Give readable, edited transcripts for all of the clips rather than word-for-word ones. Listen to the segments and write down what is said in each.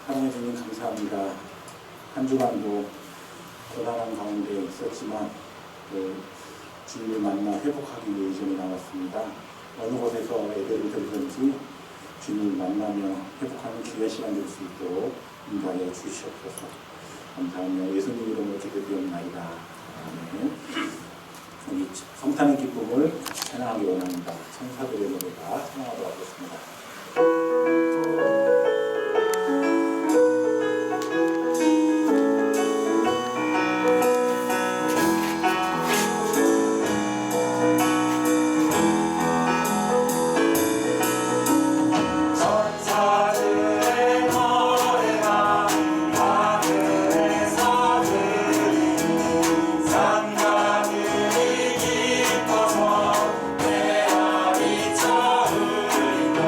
사랑해 주님 감사합니다. 한 주간도 고난한 가운데 있었지만 주님을 만나 회복하기 위해 이전에 나왔습니다. 어느 곳에서 예배를 드리든지 주님을 만나며 회복하는 귀한 시간 될 수 있도록 인도하여 주시옵소서. 감사하며 예수님 이름으로 기도드리옵나이다. 아멘. 우리 성탄의 기쁨을 찬양하기 원합니다. 천사들의 노래가 찬양하도록 하겠습니다. 내 아리 처음이다.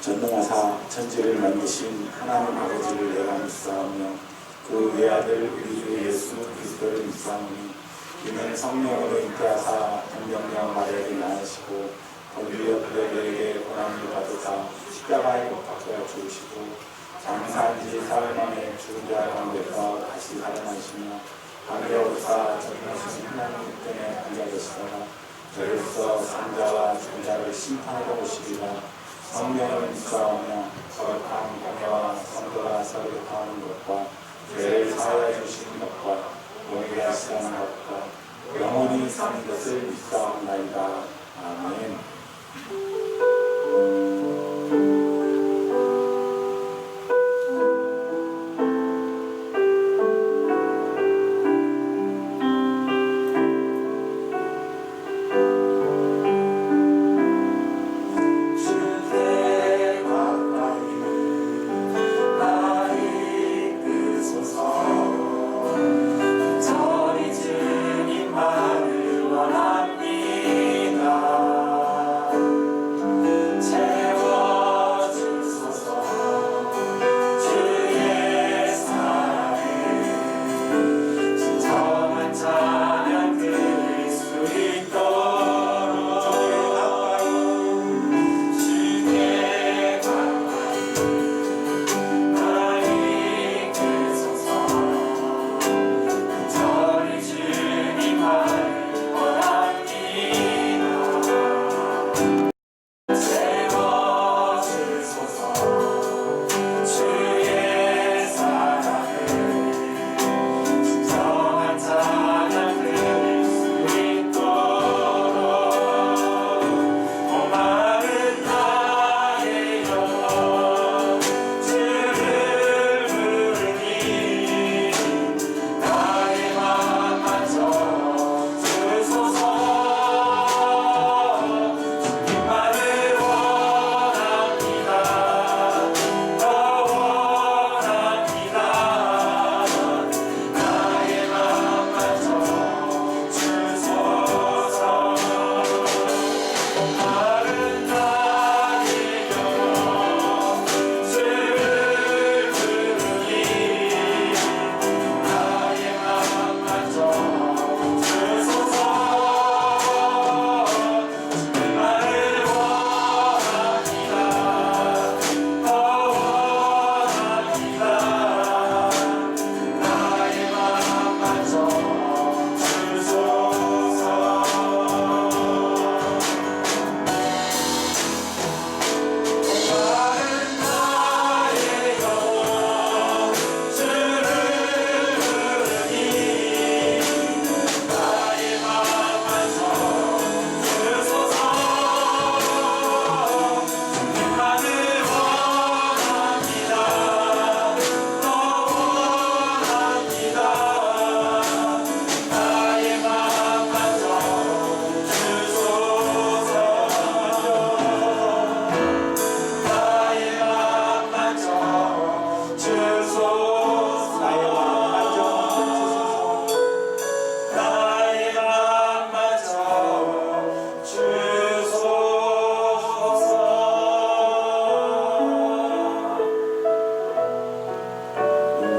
전능하사 천지를 만드신 하나님 아버지를 내가 믿사오며 그 외아들 우리 주 예수 그리스도를 믿사오니 이는 성령으로 잉태하사 동정녀 마리아를 낳으시고 본디오 빌라도에게 고난을 받으사 십자가에 못 박혀 죽으시고 장사한 지 사흘 만에 죽은 자 가운데서 다시 살아나시며 하늘로부터 전능하신 하나님 우편에 앉아계시다가 저로서 산자와 죽은 자를 심판하러 오시리라. 성령을 믿사오며 거룩한 공예와 성도가 서로 교통하는 것과 죄를 사하여 주시는 것과 영원히 하시는 것과 영원히 사는 것을 믿사옵나이다. 아멘.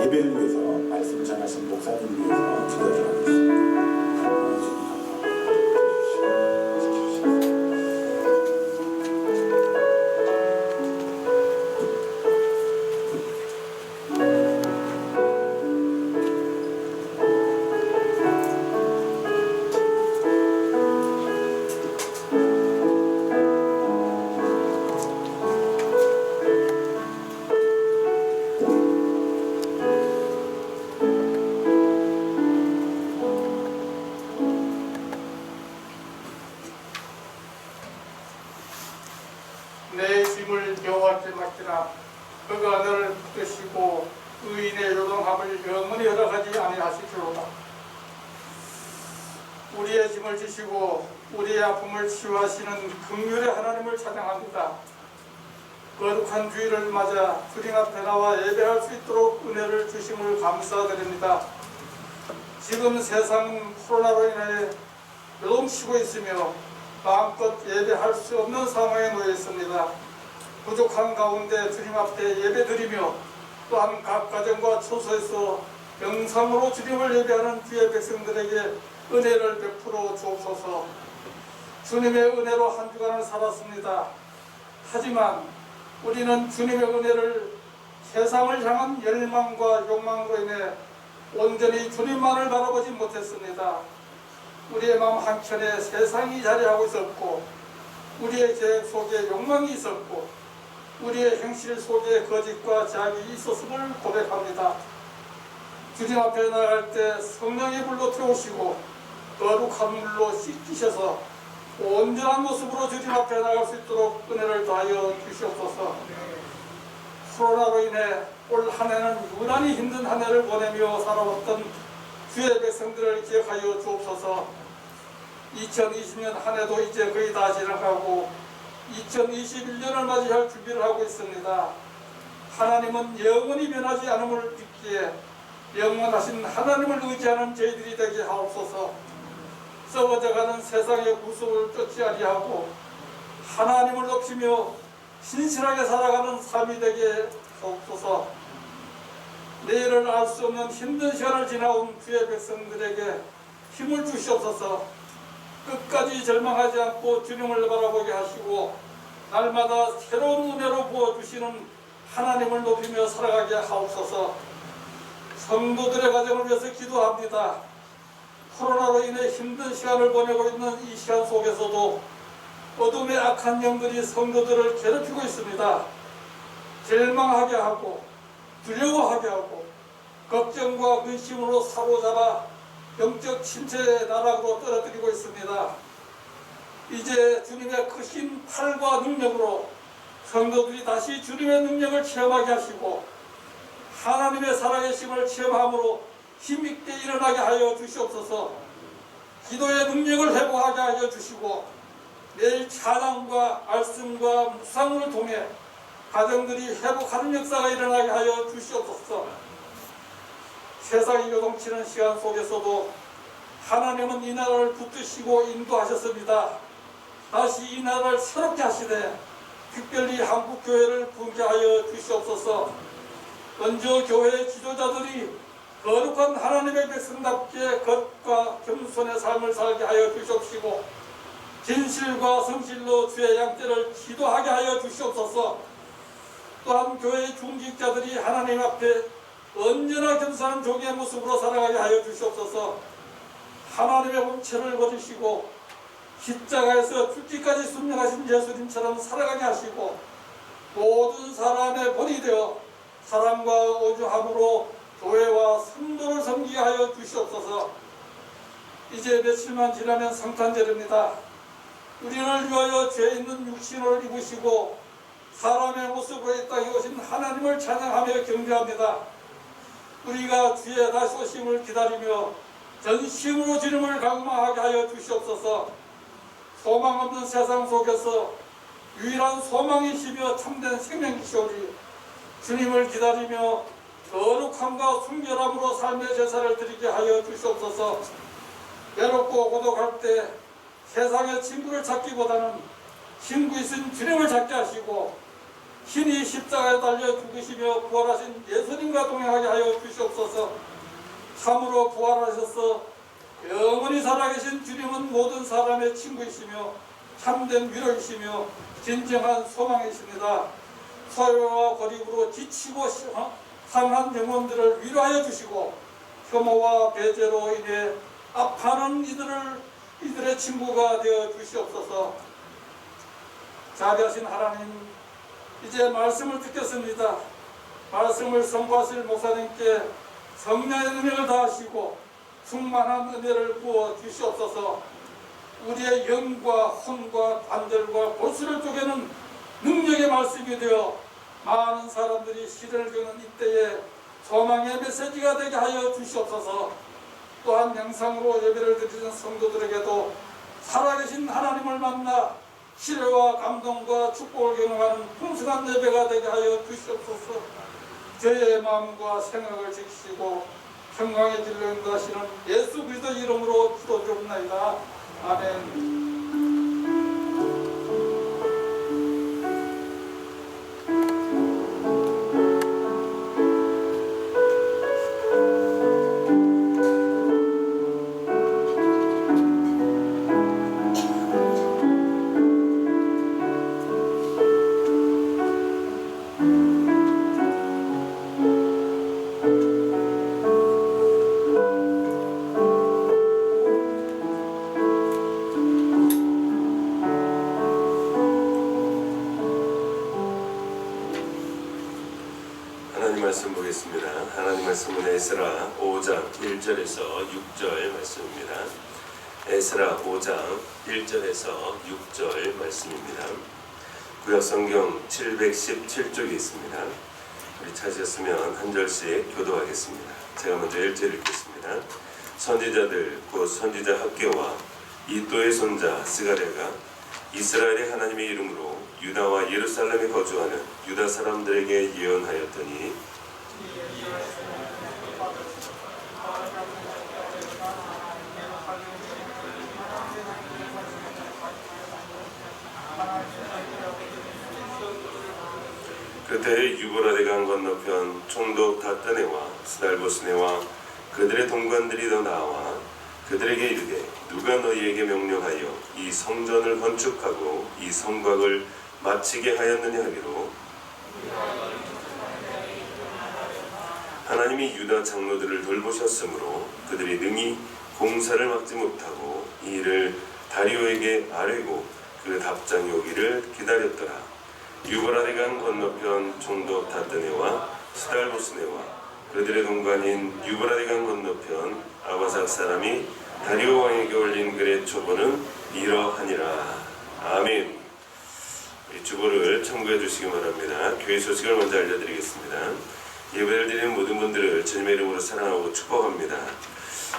예배를 위해서 말씀을 전하신 목사님 위해서 기도를 하겠습니다. 내 짐을 여호와께 맡기라. 그가 너를 붙드시고 의인의 요동함을 영원히 허락하지 아니하시리로다. 우리의 짐을 지시고 우리의 아픔을 치유하시는 긍휼의 하나님을 찬양합니다. 거룩한 주일을 맞아 주님 앞에 나와 예배할 수 있도록 은혜를 주심을 감사드립니다. 지금 세상은 코로나로 인해 요동치고 있으며 마음껏 예배할 수 없는 상황에 놓여 있습니다. 부족한 가운데 주님 앞에 예배드리며 또한 각 가정과 처소에서 영상으로 주님을 예배하는 주의 백성들에게 은혜를 베풀어 주옵소서. 주님의 은혜로 한 주간을 살았습니다. 하지만 우리는 주님의 은혜를 세상을 향한 열망과 욕망으로 인해 온전히 주님만을 바라보지 못했습니다. 우리의 마음 한켠에 세상이 자리하고 있었고, 우리의 계획 속에 욕망이 있었고, 우리의 행실 속에 거짓과 자학이 있었음을 고백합니다. 주님 앞에 나갈 때 성령의 불로 태우시고 거룩한 물로 씻기셔서 온전한 모습으로 주님 앞에 나갈 수 있도록 은혜를 더하여 주시옵소서. 코로나로 인해 올 한 해는 유난히 힘든 한 해를 보내며 살아왔던 주의 백성들을 기억하여 주옵소서. 2020년 한 해도 이제 거의 다 지나가고 2021년을 맞이할 준비를 하고 있습니다. 하나님은 영원히 변하지 않음을 믿기에 영원하신 하나님을 의지하는 저희들이 되게 하옵소서. 썩어져가는 세상의 구속을 쫓지 아니하고 하나님을 높이며 신실하게 살아가는 삶이 되게 하옵소서. 내일을 알 수 없는 힘든 시간을 지나온 주의 백성들에게 힘을 주시옵소서. 끝까지 절망하지 않고 주님을 바라보게 하시고 날마다 새로운 은혜로 부어주시는 하나님을 높이며 살아가게 하옵소서. 성도들의 가정을 위해서 기도합니다. 코로나로 인해 힘든 시간을 보내고 있는 이 시간 속에서도 어둠의 악한 영들이 성도들을 괴롭히고 있습니다. 절망하게 하고 두려워하게 하고 걱정과 근심으로 사로잡아 영적 침체의 나락으로 떨어뜨리고 있습니다. 이제 주님의 크신 팔과 능력으로 성도들이 다시 주님의 능력을 체험하게 하시고 하나님의 살아계심을 체험함으로 힘있게 일어나게 하여 주시옵소서. 기도의 능력을 회복하게 하여 주시고 매일 찬양과 말씀과 묵상을 통해 가정들이 회복하는 역사가 일어나게 하여 주시옵소서. 세상이 요동치는 시간 속에서도 하나님은 이 나라를 붙드시고 인도하셨습니다. 다시 이 나라를 새롭게 하시되 특별히 한국교회를 붕괴하여 주시옵소서. 먼저 교회의 지도자들이 거룩한 하나님의 백성답게 겉과 겸손의 삶을 살게 하여 주시옵시고 진실과 성실로 주의 양떼를 기도하게 하여 주시옵소서. 또한 교회의 중직자들이 하나님 앞에 언제나 겸손한 종의 모습으로 살아가게 하여 주시옵소서. 하나님의 본체를 버리시고 십자가에서 죽기까지 순명하신 예수님처럼 살아가게 하시고 모든 사람의 본이 되어 사랑과 오주함으로 교회와 성도를 섬기게 하여 주시옵소서. 이제 며칠만 지나면 성탄절입니다. 우리를 위하여 죄 있는 육신을 입으시고 사람의 모습으로 이 땅에 오신 하나님을 찬양하며 경배합니다. 우리가 주의 다시 오심을 기다리며 전심으로 주님을 갈망하게 하여 주시옵소서. 소망 없는 세상 속에서 유일한 소망이시며 참된 생명이시오니 주님을 기다리며 거룩함과 순결함으로 삶의 제사를 드리게 하여 주시옵소서. 외롭고 고독할 때 세상의 친구를 찾기보다는 친구 있은 주님을 찾게 하시고 신이 십자가에 달려 죽으시며 부활하신 예수님과 동행하게 하여 주시옵소서. 참으로 부활하셔서 영원히 살아계신 주님은 모든 사람의 친구이시며 참된 위로이시며 진정한 소망이십니다. 소요와 고립으로 지치고 상한 영혼들을 위로하여 주시고 혐오와 배제로 인해 아파하는 이들의 친구가 되어 주시옵소서. 자비하신 하나님, 이제 말씀을 듣겠습니다. 말씀을 선포하실 목사님께 성령의 능력을 다하시고 충만한 은혜를 부어 주시옵소서. 우리의 영과 혼과 관절과 골수를 쪼개는 능력의 말씀이 되어 많은 사람들이 시련을 겪는 이때에 소망의 메시지가 되게 하여 주시옵소서. 또한 영상으로 예배를 드리는 성도들에게도 살아계신 하나님을 만나 치료와 감동과 축복을 경험하는 풍성한 예배가 되게 하여 주시옵소서. 저의 마음과 생각을 지키시고 평강의 길로 인도하시는 예수 그리스도 이름으로 기도드립니다. 아멘. 말씀 보겠습니다. 하나님 말씀은 에스라 5장 1절에서 6절 말씀입니다. 에스라 5장 1절에서 6절 말씀입니다. 구약 성경 717쪽에 있습니다. 우리 찾으셨으면 한 절씩 교도하겠습니다. 제가 먼저 1절 읽겠습니다. 선지자들 곧 선지자 학개와 이또의 손자 스가랴가 이스라엘의 하나님의 이름으로 유다와 예루살렘에 거주하는 유다 사람들에게 예언하였더니 그때 유브라데강 건너편 총독 다따네와 스달보스네와 그들의 동관들이 더 나와 그들에게 이르되 누가 너희에게 명령하여 이 성전을 건축하고 이 성곽을 마치게 하였느냐 하기로 하나님이 유다 장로들을 돌보셨으므로 그들이 능히 공사를 막지 못하고 이 일을 다리오에게 아뢰고 그 답장이 오기를 기다렸더라. 유브라데강 건너편 총독 다뜨네와 스달보스네와 그들의 동관인 유브라데강 건너편 아바삭 사람이 다리오 왕에게 올린 글의 초보는 이러하니라. 아멘. 이 주보를 참고해 주시기 바랍니다. 교회 소식을 먼저 알려드리겠습니다. 예배를 드리는 모든 분들을 주님의 이름으로 사랑하고 축복합니다.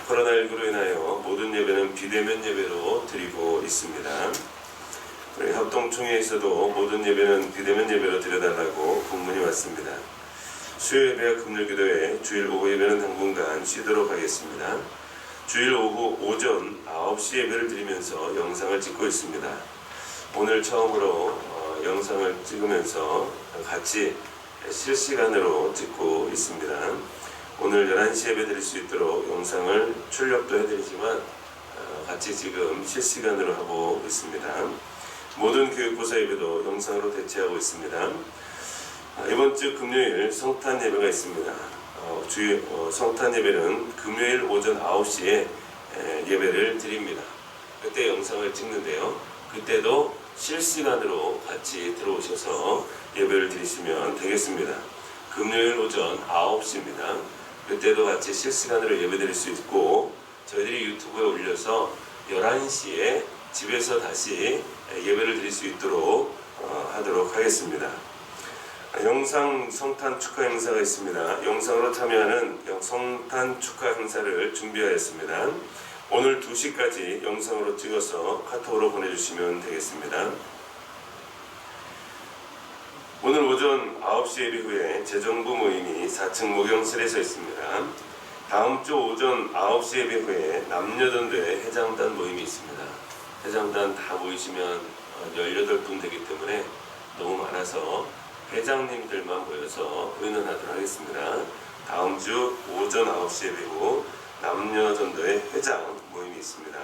코로나19로 인하여 모든 예배는 비대면 예배로 드리고 있습니다. 우리 합동총회에서도 모든 예배는 비대면 예배로 드려달라고 공문이 왔습니다. 수요 예배와 금요 기도회, 주일 오후 예배는 당분간 쉬도록 하겠습니다. 주일 오후 오전 9시 예배를 드리면서 영상을 찍고 있습니다. 오늘 처음으로 영상을 찍으면서 같이 실시간으로 찍고 있습니다. 오늘 11시 예배 드릴 수 있도록 영상을 출력도 해드리지만 같이 지금 실시간으로 하고 있습니다. 모든 교육부서 예배도 영상으로 대체하고 있습니다. 이번 주 금요일 성탄 예배가 있습니다. 성탄 예배는 금요일 오전 9시에 예배를 드립니다. 그때 영상을 찍는데요. 그때도 실시간으로 같이 들어오셔서 예배를 드리시면 되겠습니다. 금요일 오전 9시입니다. 그때도 같이 실시간으로 예배 드릴 수 있고 저희들이 유튜브에 올려서 11시에 집에서 다시 예배를 드릴 수 있도록 하도록 하겠습니다. 영상 성탄 축하 행사가 있습니다. 영상으로 참여하는 성탄 축하 행사를 준비하였습니다. 오늘 2시까지 영상으로 찍어서 카톡으로 보내주시면 되겠습니다. 오늘 오전 9시 예배 후에 재정부 모임이 4층 목욕실에서 있습니다. 다음 주 오전 9시 예배 후에 남녀전도회 회장단 모임이 있습니다. 회장단 다 모이시면 18분 되기 때문에 너무 많아서 회장님들만 모여서 의논하도록 하겠습니다. 다음 주 오전 9시 예배 후 남녀전도회 회장 모임이 있습니다.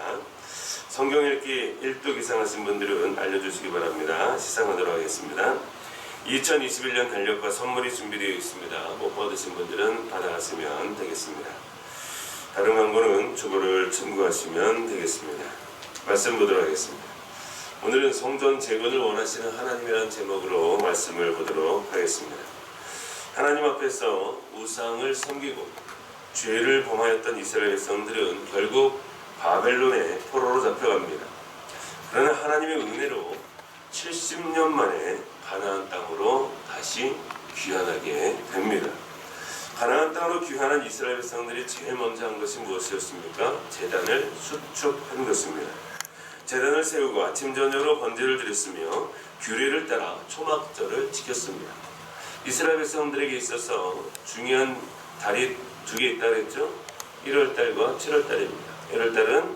성경 읽기 1도 이상 하신 분들은 알려주시기 바랍니다. 시상하도록 하겠습니다. 2021년 달력과 선물이 준비되어 있습니다. 못 받으신 분들은 받아가시면 되겠습니다. 다른 광고는 주보를 참고하시면 되겠습니다. 말씀 보도록 하겠습니다. 오늘은 성전 재건을 원하시는 하나님이라는 제목으로 말씀을 보도록 하겠습니다. 하나님 앞에서 우상을 섬기고 죄를 범하였던 이스라엘 백성들은 결국 바벨론의 포로로 잡혀갑니다. 그러나 하나님의 은혜로 70년 만에 가나안 땅으로 다시 귀환하게 됩니다. 가나안 땅으로 귀환한 이스라엘 백성들이 제일 먼저 한 것이 무엇이었습니까? 제단을 수축한 것입니다. 제단을 세우고 아침 저녁으로 번제를 드렸으며 규례를 따라 초막절을 지켰습니다. 이스라엘 백성들에게 있어서 중요한 달이 2개 있다고 했죠. 1월달과 7월달입니다. 1월달은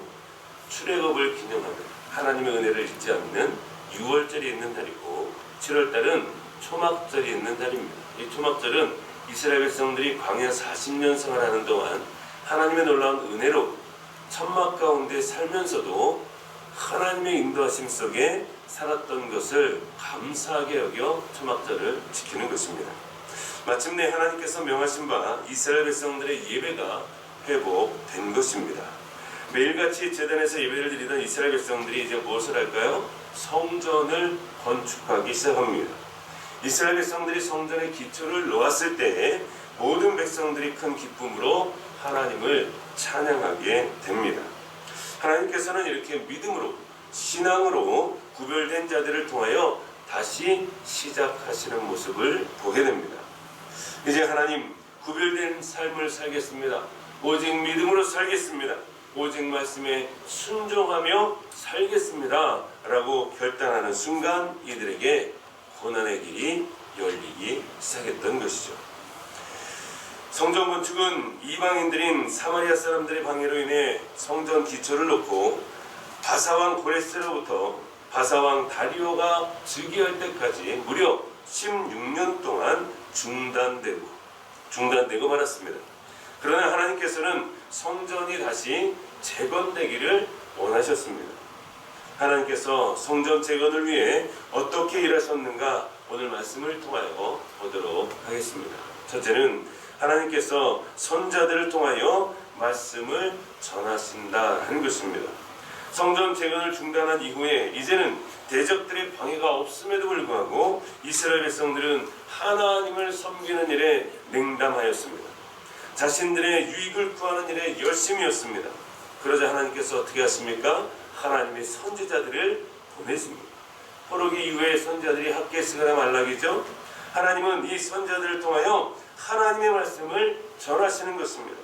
출애굽을 기념하는 하나님의 은혜를 잊지 않는 6월절이 있는 달이고 7월달은 초막절이 있는 달입니다. 이 초막절은 이스라엘 백성들이 광야 40년 생활하는 동안 하나님의 놀라운 은혜로 천막 가운데 살면서도 하나님의 인도하심 속에 살았던 것을 감사하게 여겨 초막절을 지키는 것입니다. 마침내 하나님께서 명하신 바 이스라엘 백성들의 예배가 회복된 것입니다. 매일같이 제단에서 예배를 드리던 이스라엘 백성들이 이제 무엇을 할까요? 성전을 건축하기 시작합니다. 이스라엘 백성들이 성전의 기초를 놓았을 때 모든 백성들이 큰 기쁨으로 하나님을 찬양하게 됩니다. 하나님께서는 이렇게 믿음으로 신앙으로 구별된 자들을 통하여 다시 시작하시는 모습을 보게 됩니다. 이제 하나님 구별된 삶을 살겠습니다. 오직 믿음으로 살겠습니다. 오직 말씀에 순종하며 살겠습니다 라고 결단하는 순간 이들에게 고난의 길이 열리기 시작했던 것이죠. 성전 건축은 이방인들인 사마리아 사람들의 방해로 인해 성전 기초를 놓고 바사왕 고레스로부터 바사왕 다리오가 즉위할 때까지 무려 16년 동안 중단되고 말았습니다. 그러나 하나님께서는 성전이 다시 재건되기를 원하셨습니다. 하나님께서 성전 재건을 위해 어떻게 일하셨는가 오늘 말씀을 통하여 보도록 하겠습니다. 첫째는 하나님께서 선자들을 통하여 말씀을 전하신다 하는 것입니다. 성전 재건을 중단한 이후에 이제는 대적들의 방해가 없음에도 불구하고 이스라엘 백성들은 하나님을 섬기는 일에 냉담하였습니다. 자신들의 유익을 구하는 일에 열심이었습니다. 그러자 하나님께서 어떻게 하십니까? 하나님의 선지자들을 보내십니다. 포로기 이후에 선지자들이 학개스가나 말락이죠. 하나님은 이 선지자들을 통하여 하나님의 말씀을 전하시는 것입니다.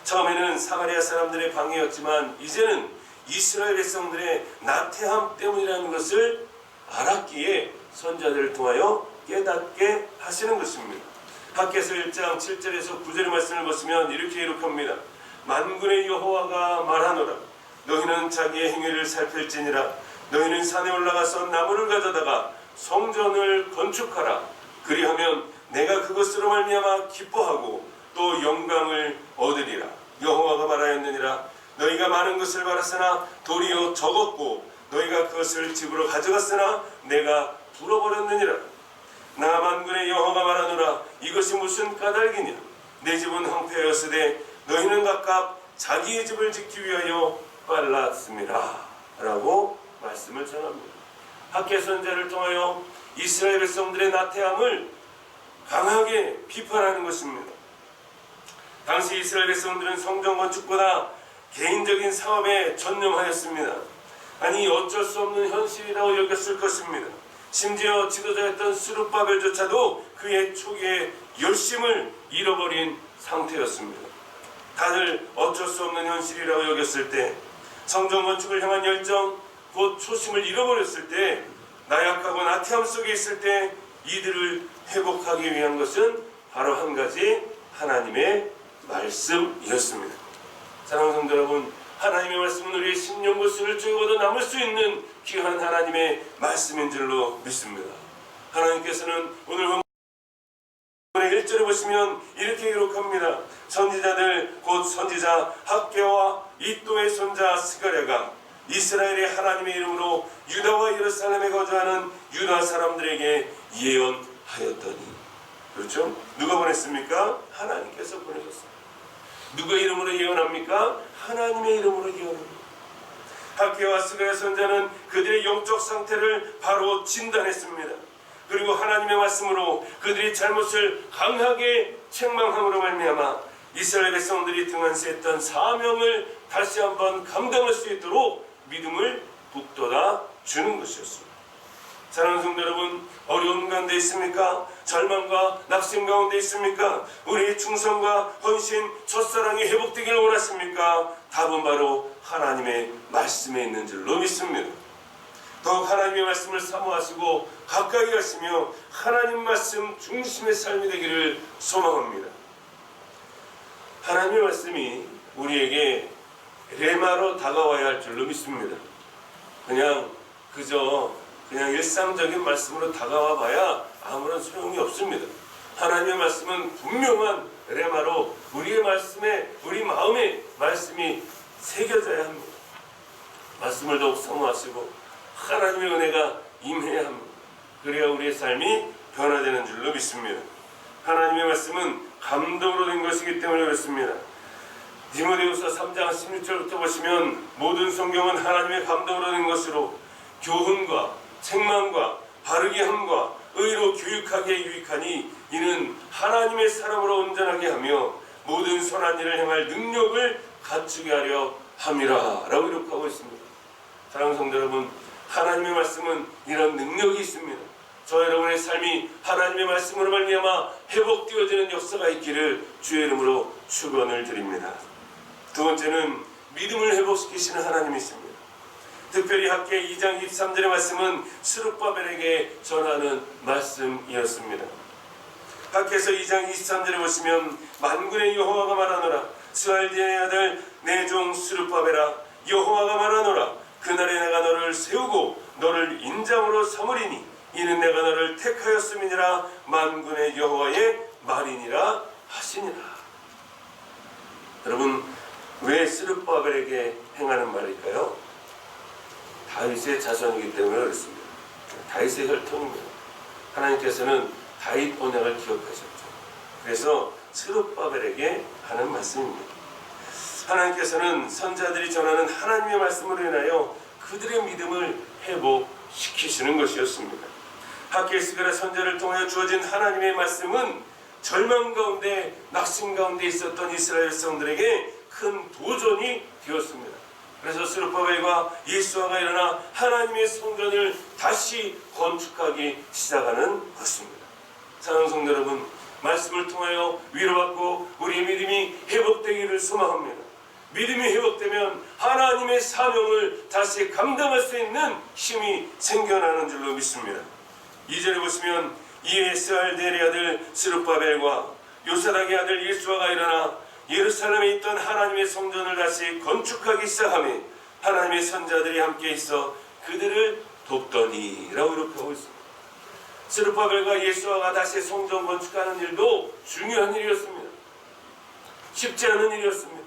처음에는 사마리아 사람들의 방해였지만 이제는 이스라엘 백성들의 나태함 때문이라는 것을 알았기에 선지자들을 통하여 깨닫게 하시는 것입니다. 학개서 1장 7절에서 9절의 말씀을 보시면 이렇게 기록합니다. 만군의 여호와가 말하노라. 너희는 자기의 행위를 살필지니라. 너희는 산에 올라가서 나무를 가져다가 성전을 건축하라. 그리하면 내가 그것으로 말미암아 기뻐하고 또 영광을 얻으리라. 여호와가 말하였느니라. 너희가 많은 것을 바랐으나 도리어 적었고 너희가 그것을 집으로 가져갔으나 내가 불어버렸느니라. 나 만군의 여호와가 말하노라. 이것이 무슨 까닭이냐. 내 집은 황폐하였으되 너희는 각각 자기의 집을 짓기 위하여 빨랐습니다 라고 말씀을 전합니다. 학개 선지자를 통하여 이스라엘 백성들의 나태함을 강하게 비판하는 것입니다. 당시 이스라엘 백성들은 성전 건축보다 개인적인 사업에 전념하였습니다. 아니 어쩔 수 없는 현실이라고 여겼을 것입니다. 심지어 지도자였던 스룹바벨조차도 그의 초기의 열심을 잃어버린 상태였습니다. 다들 어쩔 수 없는 현실이라고 여겼을 때, 성전 건축을 향한 열정, 곧 초심을 잃어버렸을 때, 나약하고 나태함 속에 있을 때 이들을 회복하기 위한 것은 바로 한 가지, 하나님의 말씀이었습니다. 사랑하는 성도 여러분, 하나님의 말씀은 우리의 심령고수를 쪼개고도 남을 수 있는 귀한 하나님의 말씀인 줄로 믿습니다. 하나님께서는 오늘 본문의 1절에 보시면 이렇게 기록합니다. 선지자들 곧 선지자 학개와 이또의 손자 스가랴가 이스라엘의 하나님의 이름으로 유다와 예루살렘에 거주하는 유다 사람들에게 예언하였더니. 그렇죠? 누가 보냈습니까? 하나님께서 보내셨습니다. 누가 이름으로 예언합니까? 하나님의 이름으로 예언합니다. 학개와 스가랴 선자는 그들의 영적 상태를 바로 진단했습니다. 그리고 하나님의 말씀으로 그들의 잘못을 강하게 책망함으로 말미암아 이스라엘 백성들이 등한시했던 사명을 다시 한번 감당할 수 있도록 믿음을 북돋아 주는 것이었습니다. 사랑하는 성도 여러분, 어려운 가운데 있습니까? 절망과 낙심 가운데 있습니까? 우리의 충성과 헌신, 첫사랑이 회복되기를 원하십니까? 답은 바로 하나님의 말씀에 있는 줄로 믿습니다. 더욱 하나님의 말씀을 사모하시고 가까이 가시며 하나님 말씀 중심의 삶이 되기를 소망합니다. 하나님의 말씀이 우리에게 레마로 다가와야 할 줄로 믿습니다. 그냥 일상적인 말씀으로 다가와 봐야 아무런 소용이 없습니다. 하나님의 말씀은 분명한 레마로 우리의 말씀에, 우리 마음에 말씀이 새겨져야 합니다. 말씀을 더욱 사모하시고 하나님의 은혜가 임해야 합니다. 그래야 우리의 삶이 변화되는 줄로 믿습니다. 하나님의 말씀은 감동으로 된 것이기 때문에 그렇습니다. 디모데후서 3장 16절부터 보시면 모든 성경은 하나님의 감동으로 된 것으로 교훈과 책망과 바르게 함과 의로 교육하기에 유익하니 이는 하나님의 사람으로 온전하게 하며 모든 선한 일을 행할 능력을 갖추게 하려 함이라 라고 기록하고 있습니다. 사랑하는 성도 여러분, 하나님의 말씀은 이런 능력이 있습니다. 저 여러분의 삶이 하나님의 말씀으로 말미암아 회복되어지는 역사가 있기를 주의 이름으로 축원을 드립니다. 두 번째는 믿음을 회복시키시는 하나님이십니다. 특별히 학계 2장 23절의 말씀은 스룹바벨에게 전하는 말씀이었습니다. 학계에서 2장 23절에 보시면 만군의 여호와가 말하노라 스알디엘의 아들 내 종 스룹바벨아 여호와가 말하노라 그날에 내가 너를 세우고 너를 인장으로 삼으리니 이는 내가 너를 택하였음이니라 만군의 여호와의 말이니라 하시니라. 여러분, 왜 스룹바벨에게 행하는 말일까요? 다윗의 자손이기 때문에 그렇습니다. 다윗의 혈통입니다. 하나님께서는 다윗 언약을 기억하셨죠. 그래서 스룹바벨에게 하는 말씀입니다. 하나님께서는 선자들이 전하는 하나님의 말씀으로 인하여 그들의 믿음을 회복시키시는 것이었습니다. 학개스가라 선자를 통하여 주어진 하나님의 말씀은 절망 가운데 낙심 가운데 있었던 이스라엘 백성들에게 큰 도전이 되었습니다. 그래서 스룹바벨과 예수아가 일어나 하나님의 성전을 다시 건축하기 시작하는 것입니다. 사랑하는 성도 여러분, 말씀을 통하여 위로받고 우리의 믿음이 회복되기를 소망합니다. 믿음이 회복되면 하나님의 사명을 다시 감당할 수 있는 힘이 생겨나는 줄로 믿습니다. 2절에 보시면 이에 스알디엘의 아들 스룹바벨과 요사닥의 아들 예수아가 일어나 예루살렘에 있던 하나님의 성전을 다시 건축하기 시작하며 하나님의 선자들이 함께 있어 그들을 돕더니 라고 이렇게 하고 있습니다. 스룹바벨과 예수아가 다시 성전 건축하는 일도 중요한 일이었습니다. 쉽지 않은 일이었습니다.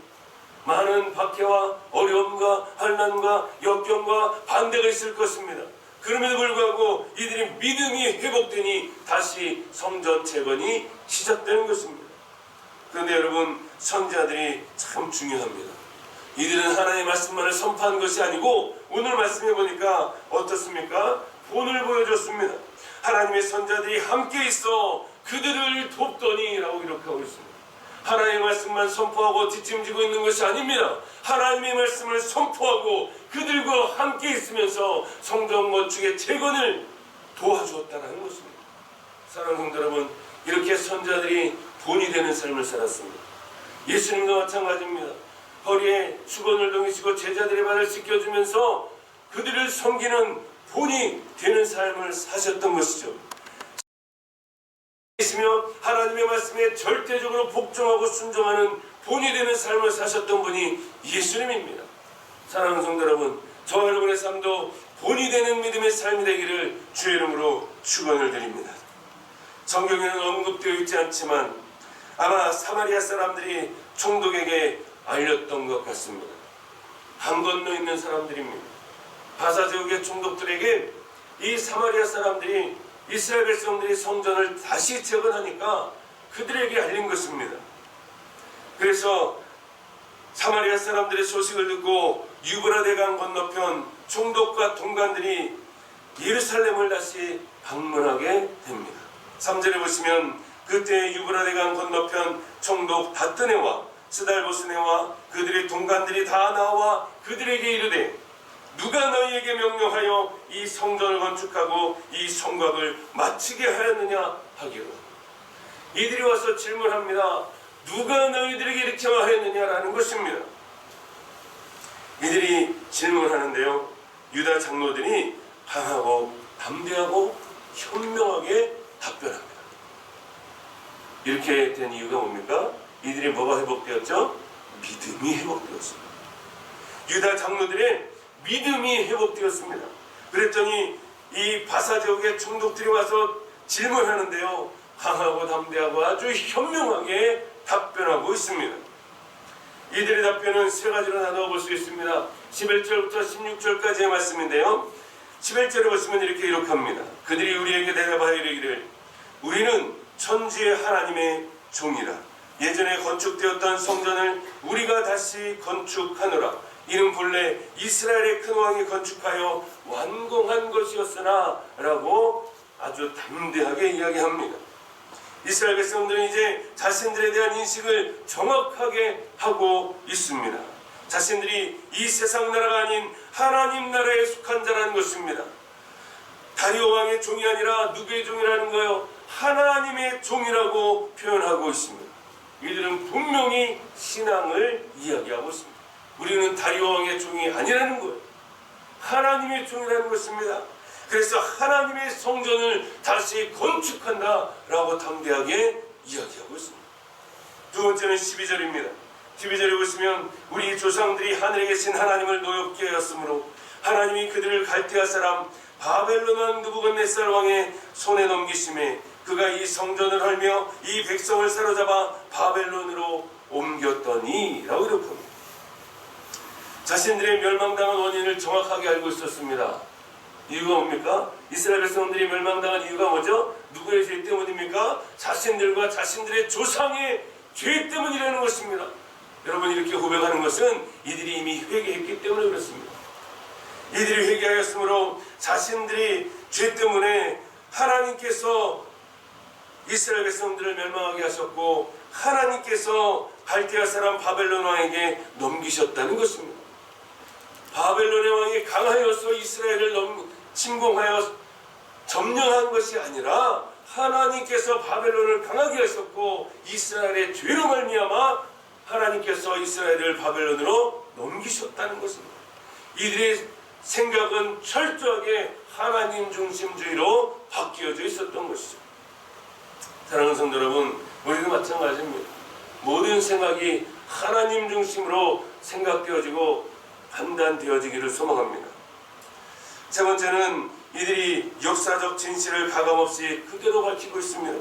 많은 박해와 어려움과 환난과 역경과 반대가 있을 것입니다. 그럼에도 불구하고 이들의 믿음이 회복되니 다시 성전 재건이 시작되는 것입니다. 그런데 여러분, 선지자들이 참 중요합니다. 이들은 하나님의 말씀만을 선포한 것이 아니고 오늘 말씀해 보니까 어떻습니까? 본을 보여줬습니다. 하나님의 선지자들이 함께 있어 그들을 돕더니 라고 이렇게 하고 있습니다. 하나님의 말씀만 선포하고 뒷짐지고 있는 것이 아닙니다. 하나님의 말씀을 선포하고 그들과 함께 있으면서 성전 건축의 재건을 도와주었다는 것입니다. 사랑하는 성도 여러분, 이렇게 선지자들이 본이 되는 삶을 살았습니다. 예수님도 마찬가지입니다. 허리에 수건을 동이시고 제자들의 발을 씻겨주면서 그들을 섬기는 본이 되는 삶을 사셨던 것이죠. 있으며 하나님의 말씀에 절대적으로 복종하고 순종하는 본이 되는 삶을 사셨던 분이 예수님입니다. 사랑하는 성도 여러분, 저와 여러분의 삶도 본이 되는 믿음의 삶이 되기를 주의 이름으로 축원을 드립니다. 성경에는 언급되어 있지 않지만 아마 사마리아 사람들이 총독에게 알렸던 것 같습니다. 강 건너 있는 사람들입니다. 바사 지역의 총독들에게 이 사마리아 사람들이 이스라엘 백성들이 성전을 다시 재건하니까 그들에게 알린 것입니다. 그래서 사마리아 사람들의 소식을 듣고 유브라데강 건너편 총독과 동관들이 예루살렘을 다시 방문하게 됩니다. 3절에 보시면 그때 유브라데강 건너편 총독 다뜨네와 스달보스네와 그들의 동관들이 다 나와 그들에게 이르되 누가 너희에게 명령하여 이 성전을 건축하고 이 성곽을 마치게 하였느냐 하기로. 이들이 와서 질문합니다. 누가 너희들에게 이렇게 하였느냐라는 것입니다. 이들이 질문하는데요, 유다 장로들이 강하고 담대하고 현명하게 답변합니다. 이렇게 된 이유가 뭡니까? 이들이 뭐가 회복되었죠? 믿음이 회복되었습니다. 유다 장로들의 믿음이 회복되었습니다. 그랬더니 이 바사 지역의 총독들이 와서 질문하는데요, 강하고 담대하고 아주 현명하게 답변하고 있습니다. 이들의 답변은 세 가지로 나누어 볼 수 있습니다. 11절부터 16절까지의 말씀인데요, 11절에 보시면 이렇게 기록합니다. 그들이 우리에게 대답하여 이르기를 우리는 천지의 하나님의 종이라. 예전에 건축되었던 성전을 우리가 다시 건축하노라. 이는 본래 이스라엘의 큰 왕이 건축하여 완공한 것이었으나 라고 아주 담대하게 이야기합니다. 이스라엘 백성들은 이제 자신들에 대한 인식을 정확하게 하고 있습니다. 자신들이 이 세상 나라가 아닌 하나님 나라에 속한 자라는 것입니다. 다리오 왕의 종이 아니라 누구의 종이라는 거예요? 하나님의 종이라고 표현하고 있습니다. 이들은 분명히 신앙을 이야기하고 있습니다. 우리는 다리오 왕의 종이 아니라는 거예요. 하나님의 종이라는 것입니다. 그래서 하나님의 성전을 다시 건축한다라고 담대하게 이야기하고 있습니다. 두 번째는 12절입니다. 12절에 보시면 우리 조상들이 하늘에 계신 하나님을 노엽게 하였으므로 하나님이 그들을 갈대아 사람 바벨론 왕 느부갓네살 왕의 손에 넘기심에 그가 이 성전을 헐며 이 백성을 사로잡아 바벨론으로 옮겼더니 라고 기록합니다. 자신들의 멸망당한 원인을 정확하게 알고 있었습니다. 이유가 뭡니까? 이스라엘 백성들이 멸망당한 이유가 뭐죠? 누구의 죄 때문입니까? 자신들과 자신들의 조상의 죄 때문이라는 것입니다. 여러분, 이렇게 고백하는 것은 이들이 이미 회개했기 때문에 그렇습니다. 이들이 회개하였으므로 자신들이 죄 때문에 하나님께서 이스라엘 백성들을 멸망하게 하셨고 하나님께서 갈대아 사람 바벨론 왕에게 넘기셨다는 것입니다. 바벨론의 왕이 강하여서 이스라엘을 침공하여 점령한 것이 아니라 하나님께서 바벨론을 강하게 하셨고 이스라엘의 죄로 말미암아 하나님께서 이스라엘을 바벨론으로 넘기셨다는 것입니다. 이들의 생각은 철저하게 하나님 중심주의로 바뀌어져 있었던 것이죠. 사랑하는 성도 여러분, 우리도 마찬가지입니다. 모든 생각이 하나님 중심으로 생각되어지고 판단되어지기를 소망합니다. 세 번째는 이들이 역사적 진실을 가감없이 그대로 밝히고 있습니다.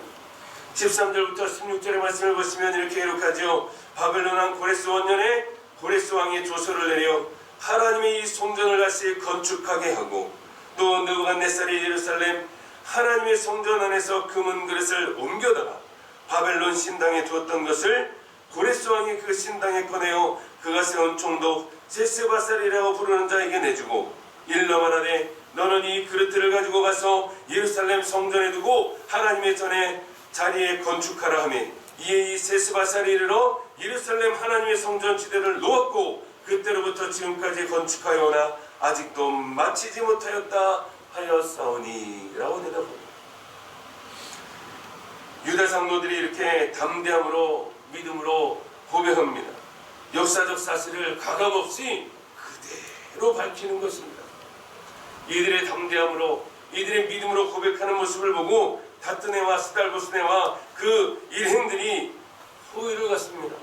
13절부터 16절의 말씀을 보시면 이렇게 기록하죠. 바벨론 왕 고레스 원년에 고레스 왕이 조서를 내려 하나님의 이 성전을 다시 건축하게 하고 또 느부갓네살이 예루살렘 하나님의 성전 안에서 금은 그릇을 옮겨다가 바벨론 신당에 두었던 것을 고레스 왕이 그 신당에 꺼내어 그가 세운 총독 세스바살이라고 부르는 자에게 내주고 일러 말하되 너는 이 그릇들을 가지고 가서 예루살렘 성전에 두고 하나님의 전에 자리에 건축하라 하며 이에 이 세스바살이 이르러 예루살렘 하나님의 성전 지대를 놓았고 그때로부터 지금까지 건축하여 오나 아직도 마치지 못하였다 하였사오니 라고 대답합니다. 유다 장로들이 이렇게 담대함으로 믿음으로 고백합니다. 역사적 사실을 가감없이 그대로 밝히는 것입니다. 이들의 담대함으로 이들의 믿음으로 고백하는 모습을 보고 다뜨네와 스달보스네와 그 일행들이 호의를 갖습니다.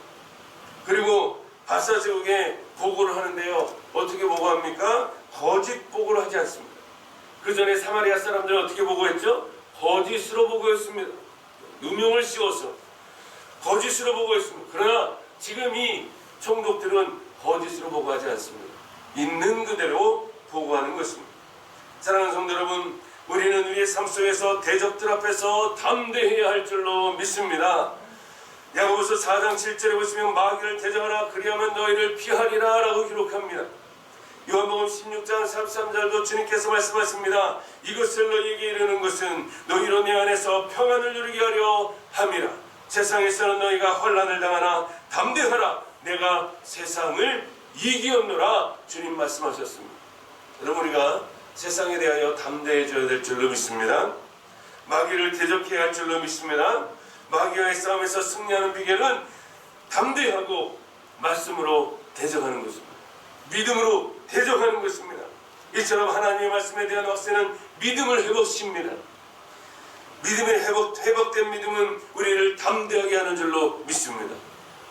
그리고 바사제국에 보고를 하는데요. 어떻게 보고합니까? 거짓 보고를 하지 않습니다. 그 전에 사마리아 사람들은 어떻게 보고했죠? 거짓으로 보고했습니다. 누명을 씌워서 거짓으로 보고했습니다. 그러나 지금 이 총독들은 거짓으로 보고하지 않습니다. 있는 그대로 보고하는 것입니다. 사랑하는 성도 여러분, 우리는 우리의 삶 속에서 대적들 앞에서 담대해야 할 줄로 믿습니다. 야고보서 4장 7절에 보시면 마귀를 대적하라 그리하면 너희를 피하리라 라고 기록합니다. 요한복음 16장 33절도 주님께서 말씀하십니다. 이것을 너희에게 이르는 것은 너희로 내 안에서 평안을 누리게 하려 함이라. 세상에서는 너희가 혼란을 당하나 담대하라 내가 세상을 이기었노라 주님 말씀하셨습니다. 여러분, 우리가 세상에 대하여 담대해져야 될 줄로 믿습니다. 마귀를 대적해야 할 줄로 믿습니다. 마귀와의 싸움에서 승리하는 비결은 담대하고 말씀으로 대적하는 것입니다. 믿음으로 대적하는 것입니다. 이처럼 하나님의 말씀에 대한 확신은 믿음을 회복시킵니다. 믿음의 회복된 믿음은 우리를 담대하게 하는 줄로 믿습니다.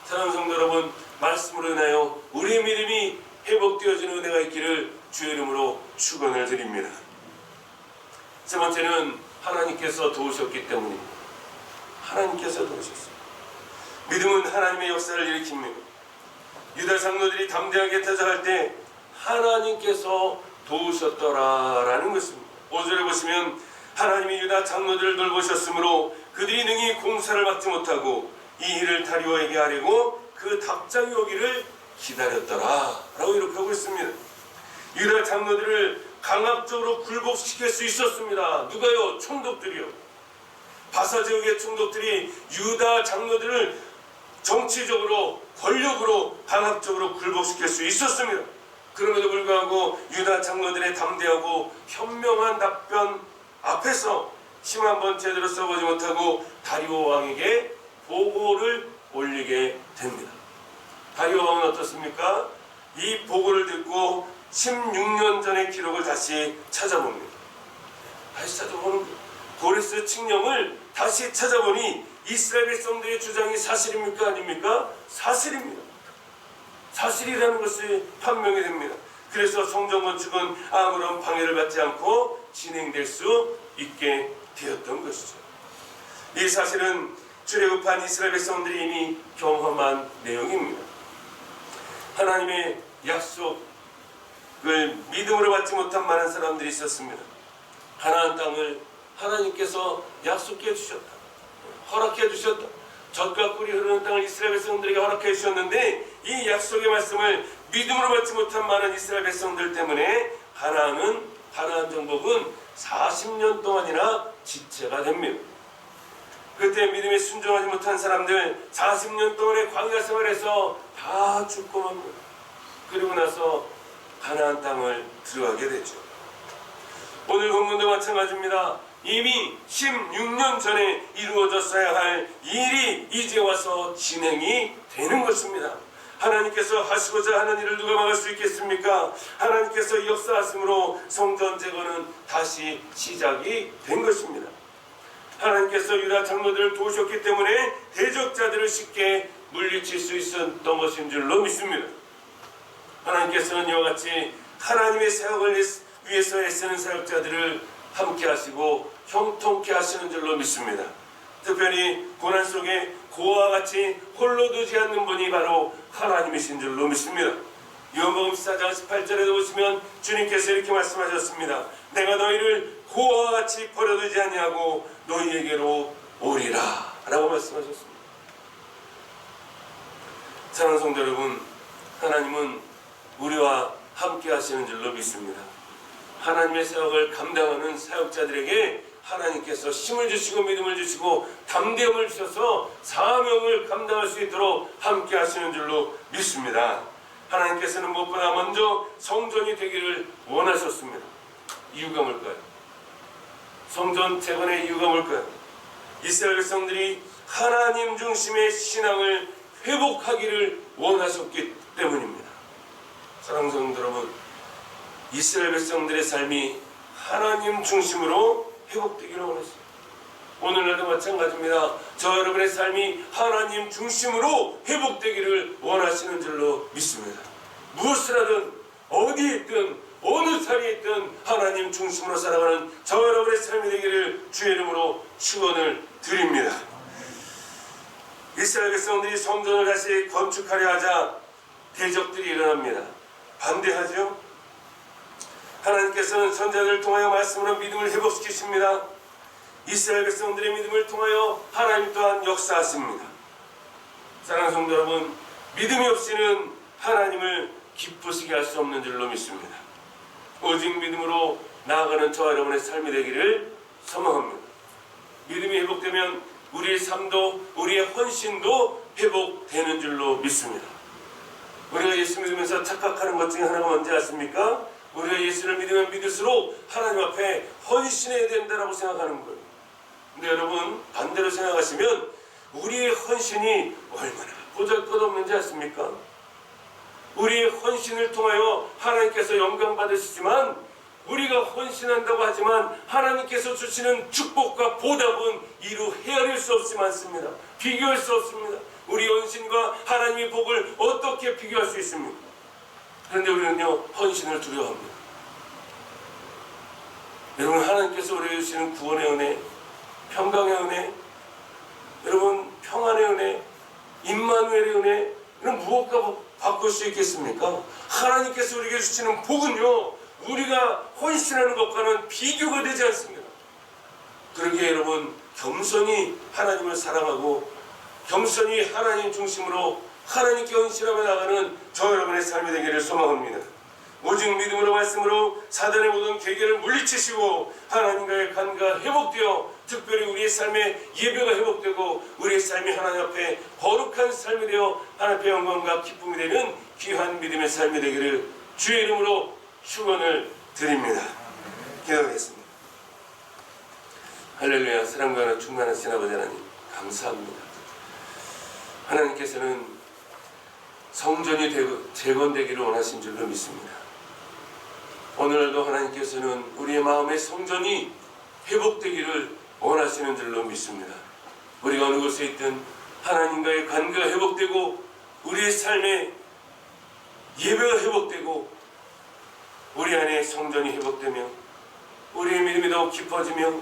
사랑하는 성도 여러분, 말씀으로 인하여 우리의 믿음이 회복되어지는 은혜가 있기를 주의 이름으로 축원을 드립니다. 세 번째는 하나님께서 도우셨기 때문입니다. 하나님께서 도우셨습니다. 믿음은 하나님의 역사를 일으킵니다. 유다 장로들이 담대하게 대적할 때 하나님께서 도우셨더라라는 것입니다. 5절에 보시면 하나님이 유다 장로들을 돌보셨으므로 그들이 능히 공사를 막지 못하고 이 일을 다리오에게 하려고 그 답장이 오기를 기다렸더라 라고 이렇게 하고 있습니다. 유다 장로들을 강압적으로 굴복시킬 수 있었습니다. 누가요? 총독들이요. 바사제국의 총독들이 유다 장로들을 정치적으로 권력으로 강압적으로 굴복시킬 수 있었습니다. 그럼에도 불구하고 유다 장로들의 담대하고 현명한 답변 앞에서 힘 한번 제대로 써보지 못하고 다리오 왕에게 보고를 올리게 됩니다. 다리오 왕은 어떻습니까? 이 보고를 듣고 16년 전의 기록을 다시 찾아봅니다. 다시 찾아보는 거예요. 고레스 칙령을 다시 찾아보니 이스라엘 백성들의 주장이 사실입니까? 아닙니까? 사실입니다. 사실이라는 것이 판명이 됩니다. 그래서 성전 건축은 아무런 방해를 받지 않고 진행될 수 있게 되었던 것이죠. 이 사실은 출애굽한 이스라엘 백성들이 이미 경험한 내용입니다. 하나님의 약속을 믿음으로 받지 못한 많은 사람들이 있었습니다. 가나안 땅을 하나님께서 약속해 주셨다. 허락해 주셨다. 젖과 꿀이 흐르는 땅을 이스라엘 백성들에게 허락해 주셨는데 이 약속의 말씀을 믿음으로 받지 못한 많은 이스라엘 백성들 때문에 가나안 정복은 40년 동안이나 지체가 됩니다. 그때 믿음에 순종하지 못한 사람들 40년 동안의 광야 생활에서 다 죽고 맙니다. 그리고 나서 가나안 땅을 들어가게 되죠. 오늘 본문도 마찬가지입니다. 이미 16년 전에 이루어졌어야 할 일이 이제 와서 진행이 되는 것입니다. 하나님께서 하시고자 하는 일을 누가 막을 수 있겠습니까? 하나님께서 역사하심으로 성전 재건은 다시 시작이 된 것입니다. 하나님께서 유다 장로들을 도우셨기 때문에 대적자들을 쉽게 물리칠 수 있었던 것인 줄로 믿습니다. 하나님께서는 이와 같이 하나님의 사역을 위해서 애쓰는 사역자들을 함께 하시고 형통케 하시는 줄로 믿습니다. 특별히 고난 속에 고아와 같이 홀로 두지 않는 분이 바로 하나님이신 줄로 믿습니다. 요한복음 14장 18절에도 보시면 주님께서 이렇게 말씀하셨습니다. 내가 너희를 고아와 같이 버려두지 아니하고 너희에게로 오리라 라고 말씀하셨습니다. 사랑하는 성도 여러분, 하나님은 우리와 함께 하시는 줄로 믿습니다. 하나님의 사역을 감당하는 사역자들에게 하나님께서 힘을 주시고 믿음을 주시고 담대함을 주셔서 사명을 감당할 수 있도록 함께 하시는 줄로 믿습니다. 하나님께서는 무엇보다 먼저 성전이 되기를 원하셨습니다. 이유가 뭘까요? 성전 재건의 이유가 뭘까요? 이스라엘 백성들이 하나님 중심의 신앙을 회복하기를 원하셨기 때문입니다. 사랑하는 성도 여러분, 이스라엘 백성들의 삶이 하나님 중심으로 회복되기를 원했습니다. 오늘날도 마찬가지입니다. 저 여러분의 삶이 하나님 중심으로 회복되기를 원하시는 줄로 믿습니다. 무엇을 하든 어디에 있든 어느 자리에 있든 하나님 중심으로 살아가는 저 여러분의 삶이 되기를 주의 이름으로 축원을 드립니다. 이스라엘 백성들이 성전을 다시 건축하려 하자 대적들이 일어납니다. 반대하죠. 하나님께서는 선자들을 통하여 말씀으로 믿음을 회복시키십니다. 이스라엘 백성들의 믿음을 통하여 하나님 또한 역사하십니다. 사랑하는 성도 여러분, 믿음이 없이는 하나님을 기쁘시게 할 수 없는 줄로 믿습니다. 오직 믿음으로 나아가는 저와 여러분의 삶이 되기를 소망합니다. 믿음이 회복되면 우리의 삶도 우리의 헌신도 회복되는 줄로 믿습니다. 우리가 예수 믿으면서 착각하는 것 중에 하나가 뭔지 아십니까? 우리가 예수를 믿으면 믿을수록 하나님 앞에 헌신해야 된다고 생각하는 거예요. 근데 여러분, 반대로 생각하시면 우리의 헌신이 얼마나 보잘것없는지 아십니까? 우리의 헌신을 통하여 하나님께서 영광 받으시지만 우리가 헌신한다고 하지만 하나님께서 주시는 축복과 보답은 이루 헤아릴 수 없이 많습니다. 비교할 수 없습니다. 우리 헌신과 하나님의 복을 어떻게 비교할 수 있습니까? 그런데 우리는요, 헌신을 두려워합니다. 여러분, 하나님께서 우리에게 주시는 구원의 은혜, 평강의 은혜, 여러분 평안의 은혜, 임마누엘의 은혜, 이런 무엇과 바꿀 수 있겠습니까? 하나님께서 우리에게 주시는 복은요, 우리가 헌신하는 것과는 비교가 되지 않습니다. 그러기에 여러분, 겸손히 하나님을 사랑하고 겸손히 하나님 중심으로 하나님께 헌신하며 나가는 저 여러분의 삶이 되기를 소망합니다. 오직 믿음으로 말씀으로 사단의 모든 계계를 물리치시고 하나님과의 관계가 회복되어 특별히 우리의 삶의 예배가 회복되고 우리의 삶이 하나님 앞에 거룩한 삶이 되어 하나님 앞에 영광과 기쁨이 되는 귀한 믿음의 삶이 되기를 주의 이름으로 축원을 드립니다. 기도하겠습니다. 할렐루야. 사랑과 하나 충만하신 아버지 하나님 감사합니다. 하나님께서는 성전이 재건되기를 원하신 줄로 믿습니다. 오늘도 하나님께서는 우리의 마음의 성전이 회복되기를 원하시는 줄로 믿습니다. 우리가 어느 곳에 있든 하나님과의 관계가 회복되고 우리의 삶의 예배가 회복되고 우리 안에 성전이 회복되며 우리의 믿음이 더욱 깊어지며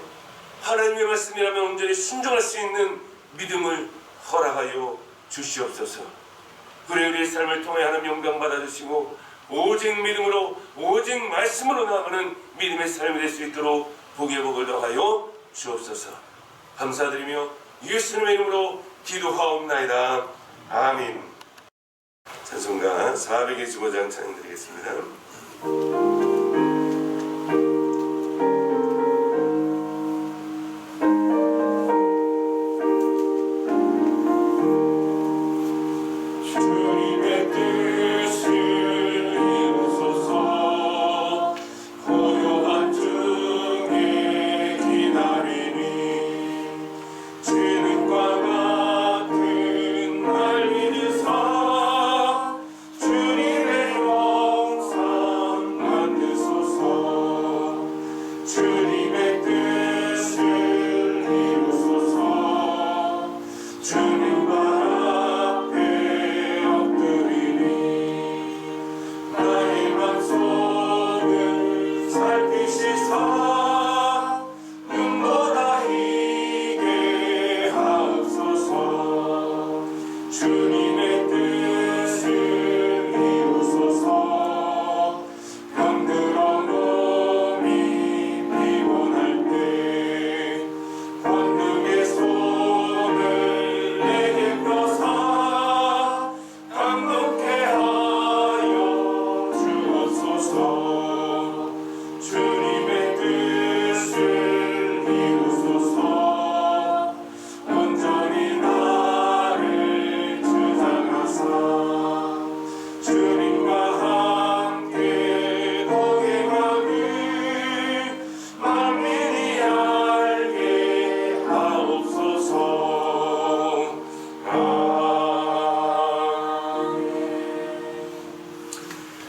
하나님의 말씀이라면 온전히 순종할 수 있는 믿음을 허락하여 주시옵소서. 우리의 삶을 통해 하나님 영광 받아주시고 오직 믿음으로 오직 말씀으로 나아가는 믿음의 삶이 될 수 있도록 복의 복을 더하여 주옵소서. 감사드리며 예수님의 이름으로 기도하옵나이다. 아멘. 찬송가 425장 찬양드리겠습니다.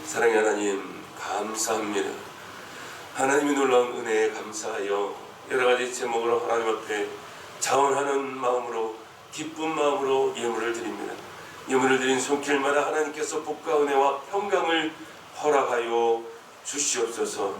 사랑의 하나님 감사합니다. 하나님의 놀라운 은혜에 감사하여 여러가지 제목으로 하나님 앞에 자원하는 마음으로 기쁜 마음으로 예물을 드립니다. 예물을 드린 손길마다 하나님께서 복과 은혜와 평강을 허락하여 주시옵소서.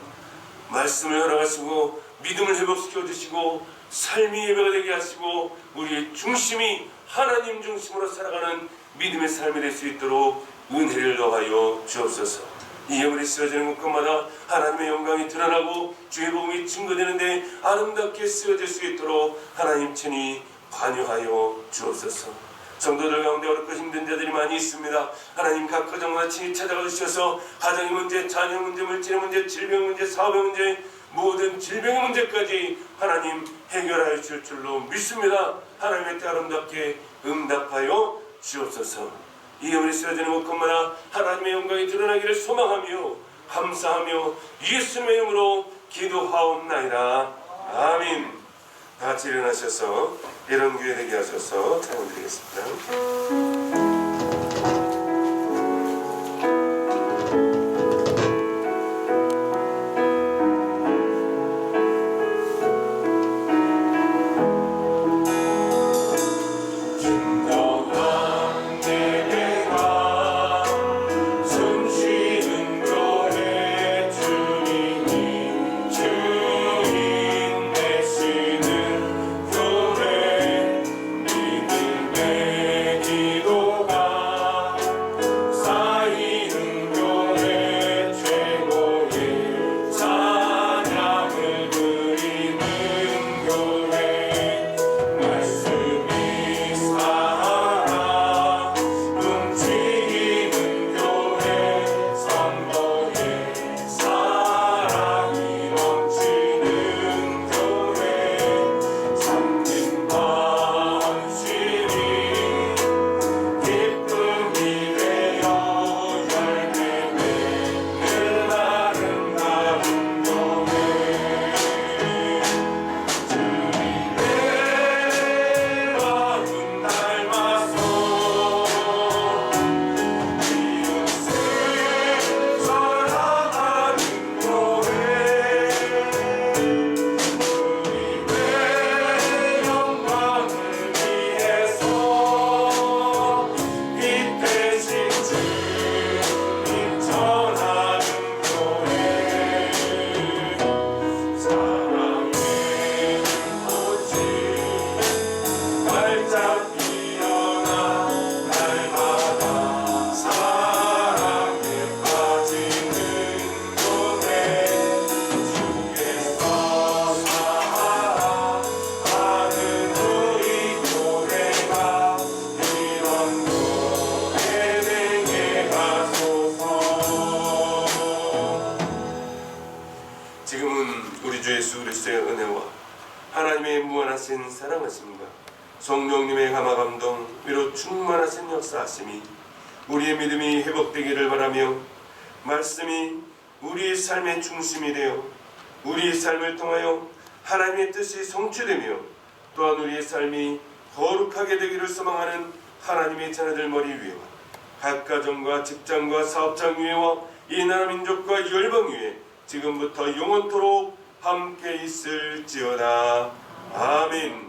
말씀을 허락하시고 믿음을 회복시켜 주시고 삶이 예배가 되게 하시고 우리의 중심이 하나님 중심으로 살아가는 믿음의 삶이 될 수 있도록 은혜를 더하여 주옵소서. 이 예물이 쓰여지는 곳마다 하나님의 영광이 드러나고 주의 복음이 증거되는데 아름답게 쓰여질 수 있도록 하나님 친히 관여하여 주옵소서. 성도들 가운데 어렵고 힘든 자들이 많이 있습니다. 하나님 각 가정마다 친히 찾아가 주셔서 가정의 문제, 자녀 문제, 물질의 문제, 질병 문제, 사업의 문제, 모든 질병의 문제까지 하나님 해결하여 줄 줄로 믿습니다. 하나님의 때 아름답게 응답하여 주옵소서. 이 예물이 쓰여지는 곳마다 하나님의 영광이 드러나기를 소망하며 감사하며 예수님의 이름으로 기도하옵나이다. 아멘. 다 같이 일어나셔서 이런 교회 되게 하셔서 찬양드리겠습니다. 기도가 하나님의 무한하신 사랑하심과 성령님의 감화 감동 위로 충만하신 역사하심이 우리의 믿음이 회복되기를 바라며 말씀이 우리의 삶의 중심이 되어 우리의 삶을 통하여 하나님의 뜻이 성취되며 또한 우리의 삶이 거룩하게 되기를 소망하는 하나님의 자녀들 머리 위에와 각 가정과 직장과 사업장 위에와 이 나라 민족과 열방 위에 지금부터 영원토록 함께 있을지어다. 아멘.